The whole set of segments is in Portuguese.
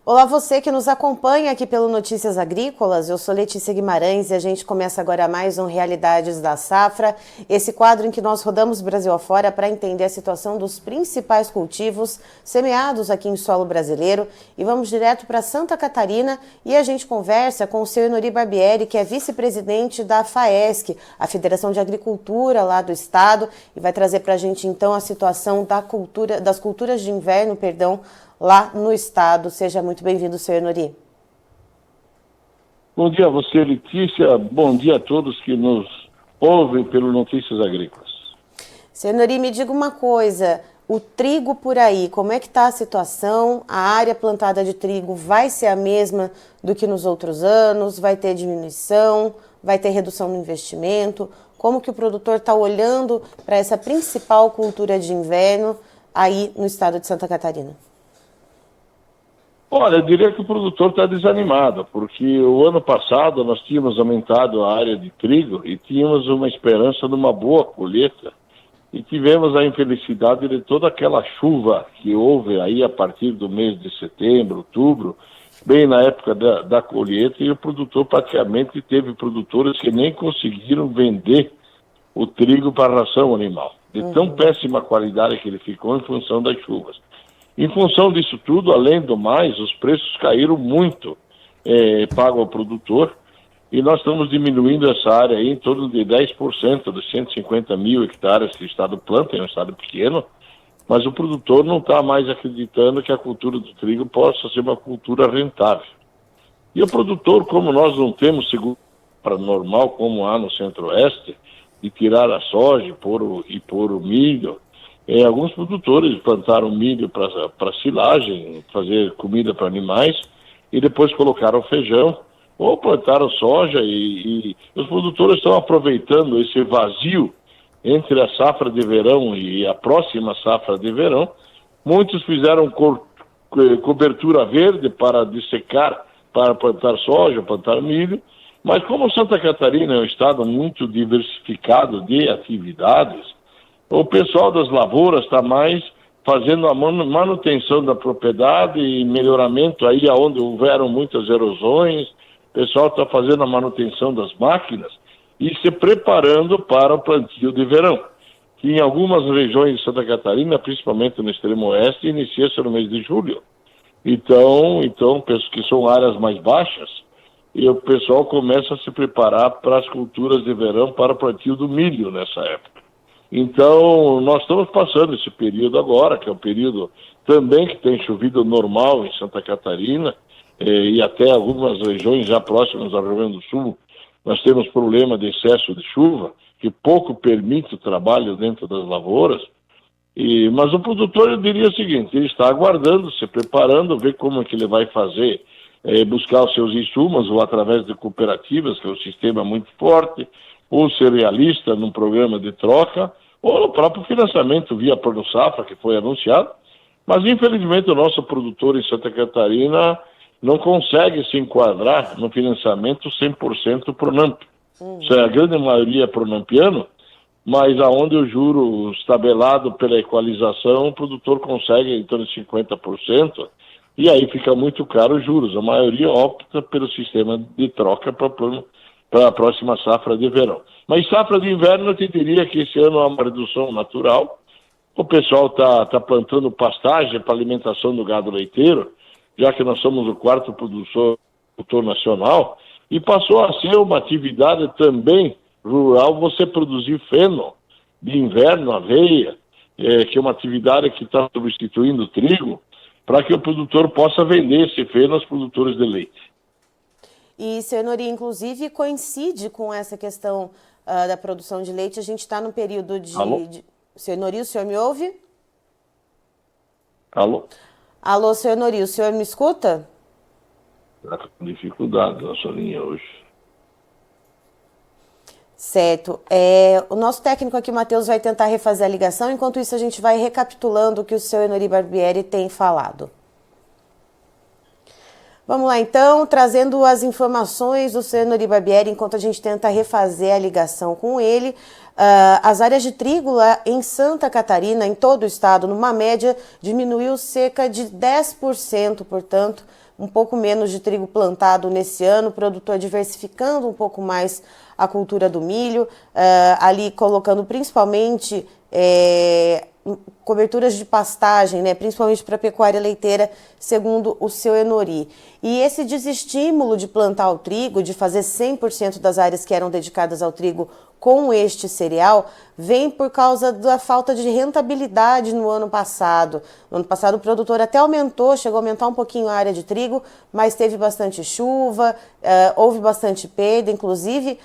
Olá, você que nos acompanha aqui pelo Notícias Agrícolas. Eu sou Letícia Guimarães e a gente começa agora mais um Realidades da Safra, esse quadro em que nós rodamos Brasil afora para entender a situação dos principais cultivos semeados aqui em solo brasileiro. E vamos direto para Santa Catarina e a gente conversa com o seu Enori Barbieri, que é vice-presidente da FAESC, a Federação de Agricultura lá do estado, e vai trazer para a gente então a situação das culturas de inverno, lá no estado. Seja muito bem-vindo, senhor Enori. Bom dia a você, Letícia. Bom dia a todos que nos ouvem pelo Notícias Agrícolas. Senhor Enori, me diga uma coisa, o trigo por aí, como é que está a situação? A área plantada de trigo vai ser a mesma do que nos outros anos? Vai ter diminuição? Vai ter redução no investimento? Como que o produtor está olhando para essa principal cultura de inverno aí no estado de Santa Catarina? Olha, eu diria que o produtor está desanimado, porque o ano passado nós tínhamos aumentado a área de trigo e tínhamos uma esperança de uma boa colheita e tivemos a infelicidade de toda aquela chuva que houve aí a partir do mês de setembro, outubro, bem na época da colheita, e o produtor praticamente teve produtores que nem conseguiram vender o trigo para a ração animal, de tão péssima qualidade que ele ficou em função das chuvas. Em função disso tudo, além do mais, os preços caíram muito pago ao produtor, e nós estamos diminuindo essa área aí em torno de 10% dos 150 mil hectares que o estado planta, é um estado pequeno, mas o produtor não está mais acreditando que a cultura do trigo possa ser uma cultura rentável. E o produtor, como nós não temos seguro normal como há no centro-oeste, de tirar a soja e pôr o milho, alguns produtores plantaram milho para silagem, fazer comida para animais, e depois colocaram feijão, ou plantaram soja, e os produtores estão aproveitando esse vazio entre a safra de verão e a próxima safra de verão. Muitos fizeram cobertura verde para dessecar, para plantar soja, plantar milho, mas como Santa Catarina é um estado muito diversificado de atividades, o pessoal das lavouras está mais fazendo a manutenção da propriedade e melhoramento aí onde houveram muitas erosões. O pessoal está fazendo a manutenção das máquinas e se preparando para o plantio de verão, que em algumas regiões de Santa Catarina, principalmente no extremo oeste, inicia-se no mês de julho. Então, penso que são áreas mais baixas, e o pessoal começa a se preparar para as culturas de verão, para o plantio do milho nessa época. Então, nós estamos passando esse período agora, que é um período também que tem chovido normal em Santa Catarina, e até algumas regiões já próximas ao Rio Grande do Sul, nós temos problema de excesso de chuva, que pouco permite o trabalho dentro das lavouras, mas o produtor, eu diria o seguinte, ele está aguardando, se preparando, ver como é que ele vai fazer, buscar os seus insumos, ou através de cooperativas, que é um sistema muito forte, ou ser realista num programa de troca, ou no próprio financiamento via Plano Safra, que foi anunciado. Mas, infelizmente, o nosso produtor em Santa Catarina não consegue se enquadrar no financiamento 100% Pronamp. A grande maioria é pronampiano, mas aonde o juro tabelado pela equalização, o produtor consegue em torno de 50%, e aí fica muito caro os juros. A maioria opta pelo sistema de troca para a próxima safra de verão. Mas safra de inverno, eu te diria que esse ano há uma redução natural. O pessoal está plantando pastagem para alimentação do gado leiteiro, já que nós somos o quarto produtor nacional, e passou a ser uma atividade também rural você produzir feno de inverno, aveia, que é uma atividade que está substituindo o trigo, para que o produtor possa vender esse feno aos produtores de leite. E, senhor Enori, inclusive, coincide com essa questão da produção de leite. A gente está no período de... Alô? Senhor Enori, o senhor me ouve? Alô? Alô, senhor Enori, o senhor me escuta? Está com dificuldade na sua linha hoje. Certo. O nosso técnico aqui, Matheus, vai tentar refazer a ligação. Enquanto isso, a gente vai recapitulando o que o senhor Enori Barbieri tem falado. Vamos lá, então, trazendo as informações do senhor Enori Barbieri, enquanto a gente tenta refazer a ligação com ele. As áreas de trigo lá em Santa Catarina, em todo o estado, numa média, diminuiu cerca de 10%, portanto, um pouco menos de trigo plantado nesse ano, o produtor diversificando um pouco mais a cultura do milho, ali colocando principalmente coberturas de pastagem, né, principalmente para a pecuária leiteira, segundo o seu Enori. E esse desestímulo de plantar o trigo, de fazer 100% das áreas que eram dedicadas ao trigo com este cereal, vem por causa da falta de rentabilidade no ano passado. No ano passado o produtor até aumentou, chegou a aumentar um pouquinho a área de trigo, mas teve bastante chuva, houve bastante perda, inclusive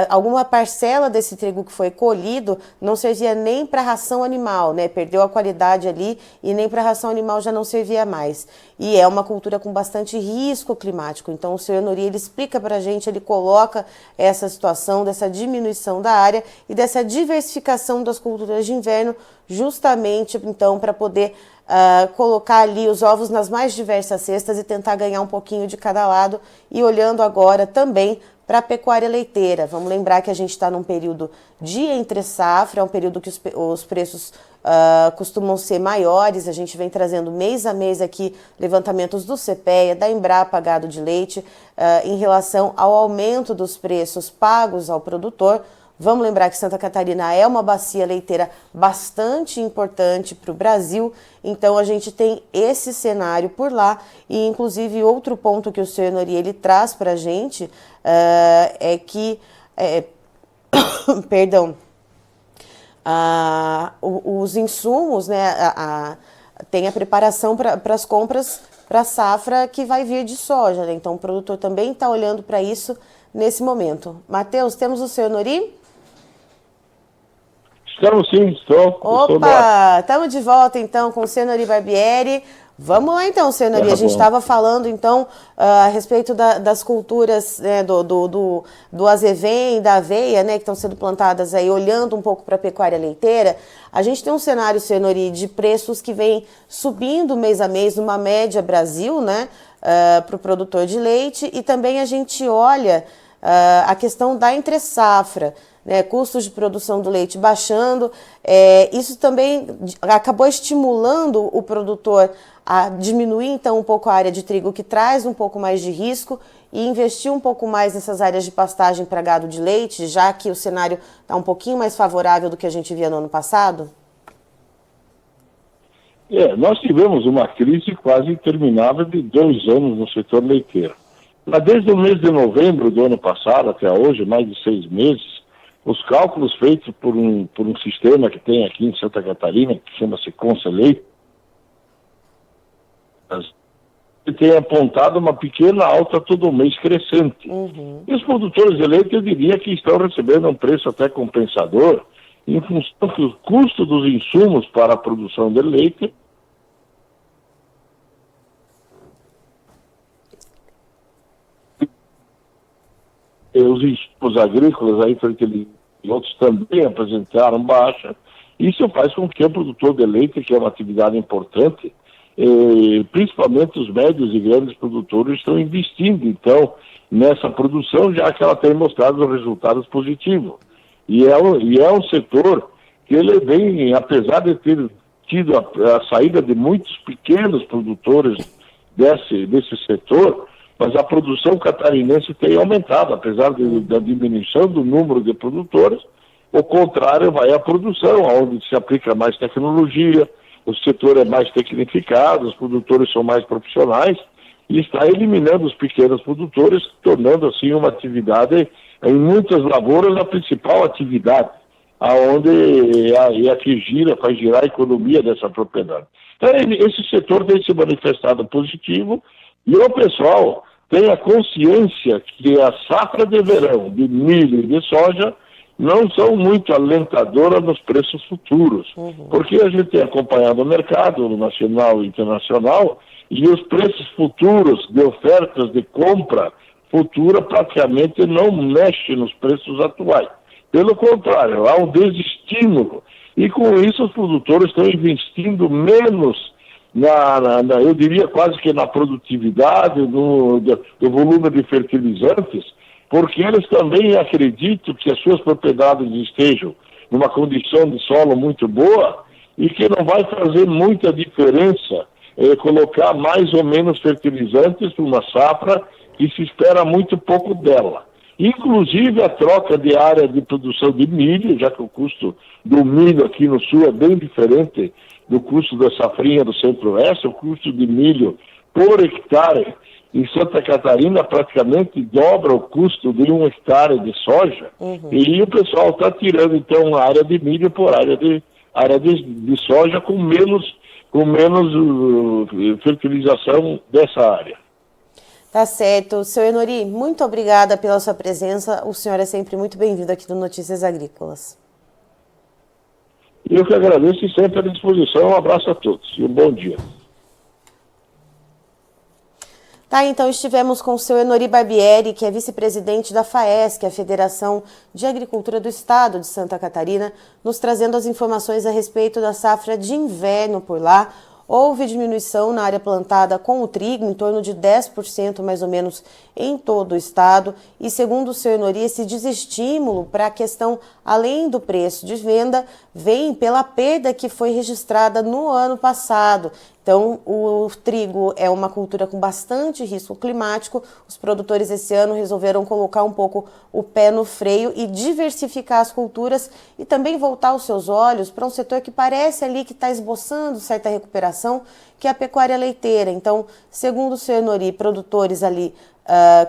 alguma parcela desse trigo que foi colhido não servia nem para ração animal, né? Perdeu a qualidade ali e nem para ração animal já não servia mais. E é uma cultura com bastante risco climático. Então o senhor Enori, ele explica para a gente, ele coloca essa situação dessa diminuição da área e dessa diversificação das culturas de inverno, justamente então para poder colocar ali os ovos nas mais diversas cestas e tentar ganhar um pouquinho de cada lado, e olhando agora também para a pecuária leiteira. Vamos lembrar que a gente está num período de entre safra, é um período que os preços costumam ser maiores. A gente vem trazendo mês a mês aqui levantamentos do CPEA, da Embrapa Gado de Leite, em relação ao aumento dos preços pagos ao produtor. Vamos lembrar que Santa Catarina é uma bacia leiteira bastante importante para o Brasil, então a gente tem esse cenário por lá. E inclusive outro ponto que o senhor Enori, ele traz para a gente é que, perdão, os insumos, né, tem a preparação para as compras para a safra que vai vir de soja, né? Então o produtor também está olhando para isso nesse momento. Matheus, temos o senhor Enori? Estamos sim, estou. Opa, estamos de volta então com o senhor Enori Barbieri. Vamos lá então, senhor Enori. A gente estava falando então a respeito das culturas, né, do azevém, da aveia, né, que estão sendo plantadas aí, olhando um pouco para a pecuária leiteira. A gente tem um cenário, senhor Enori, de preços que vem subindo mês a mês, numa média Brasil, né, para o produtor de leite, e também a gente olha a questão da entre-safra, né, custos de produção do leite baixando. Isso também acabou estimulando o produtor a diminuir então um pouco a área de trigo, que traz um pouco mais de risco, e investir um pouco mais nessas áreas de pastagem para gado de leite, já que o cenário está um pouquinho mais favorável do que a gente via no ano passado? Nós tivemos uma crise quase interminável de 2 anos no setor leiteiro. Mas desde o mês de novembro do ano passado até hoje, mais de 6 meses, os cálculos feitos por um sistema que tem aqui em Santa Catarina, que chama-se Conselheiro, tem apontado uma pequena alta todo mês crescente. Uhum. E os produtores de leite, eu diria que estão recebendo um preço até compensador, em função que o custo dos insumos para a produção de leite os insumos agrícolas, aí, e outros também apresentaram baixa. Isso faz com que o produtor de leite, que é uma atividade importante, principalmente os médios e grandes produtores, estão investindo, então, nessa produção, já que ela tem mostrado resultados positivos. E é um setor que ele vem, apesar de ter tido a saída de muitos pequenos produtores desse setor, mas a produção catarinense tem aumentado, apesar da diminuição do número de produtores. O contrário vai à produção, onde se aplica mais tecnologia, o setor é mais tecnificado, os produtores são mais profissionais, e está eliminando os pequenos produtores, tornando assim uma atividade, em muitas lavouras, a principal atividade, aonde é a que faz girar a economia dessa propriedade. Então, esse setor tem se manifestado positivo, e o pessoal tem a consciência que a safra de verão de milho e de soja não são muito alentadoras nos preços futuros, porque a gente tem acompanhado o mercado nacional e internacional, e os preços futuros de ofertas de compra futura praticamente não mexem nos preços atuais. Pelo contrário, há um desestímulo, e com isso os produtores estão investindo menos eu diria quase que na produtividade, do volume de fertilizantes, porque eles também acreditam que as suas propriedades estejam numa condição de solo muito boa e que não vai fazer muita diferença colocar mais ou menos fertilizantes para uma safra que se espera muito pouco dela. Inclusive a troca de área de produção de milho, já que o custo do milho aqui no sul é bem diferente do custo da safrinha do centro-oeste. O custo de milho por hectare em Santa Catarina praticamente dobra o custo de 1 hectare de soja. E o pessoal está tirando então a área de milho por área de soja com menos fertilização dessa área. Tá certo. Seu Enori, muito obrigada pela sua presença. O senhor é sempre muito bem-vindo aqui no Notícias Agrícolas. Eu que agradeço e sempre à disposição. Um abraço a todos e um bom dia. Tá, então estivemos com o seu Enori Barbieri, que é vice-presidente da FAESC, a Federação de Agricultura do Estado de Santa Catarina, nos trazendo as informações a respeito da safra de inverno por lá. Houve diminuição na área plantada com o trigo, em torno de 10% mais ou menos em todo o estado. E segundo o seu Enori, esse desestímulo para a questão, além do preço de venda, vem pela perda que foi registrada no ano passado. Então, o trigo é uma cultura com bastante risco climático. Os produtores esse ano resolveram colocar um pouco o pé no freio e diversificar as culturas e também voltar os seus olhos para um setor que parece ali que está esboçando certa recuperação, que é a pecuária leiteira. Então, segundo o seu Enori, produtores ali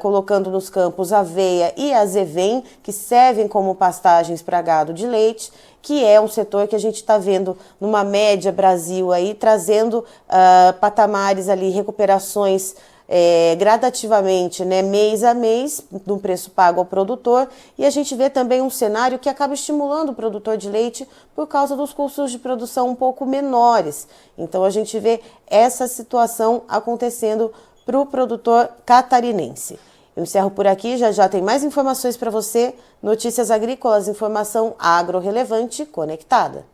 colocando nos campos aveia e azevém, que servem como pastagens para gado de leite, que é um setor que a gente está vendo numa média Brasil aí, trazendo patamares ali, recuperações gradativamente, né, mês a mês, no preço pago ao produtor, e a gente vê também um cenário que acaba estimulando o produtor de leite por causa dos custos de produção um pouco menores. Então a gente vê essa situação acontecendo para o produtor catarinense. Eu encerro por aqui, já tem mais informações para você. Notícias Agrícolas, informação agro relevante conectada.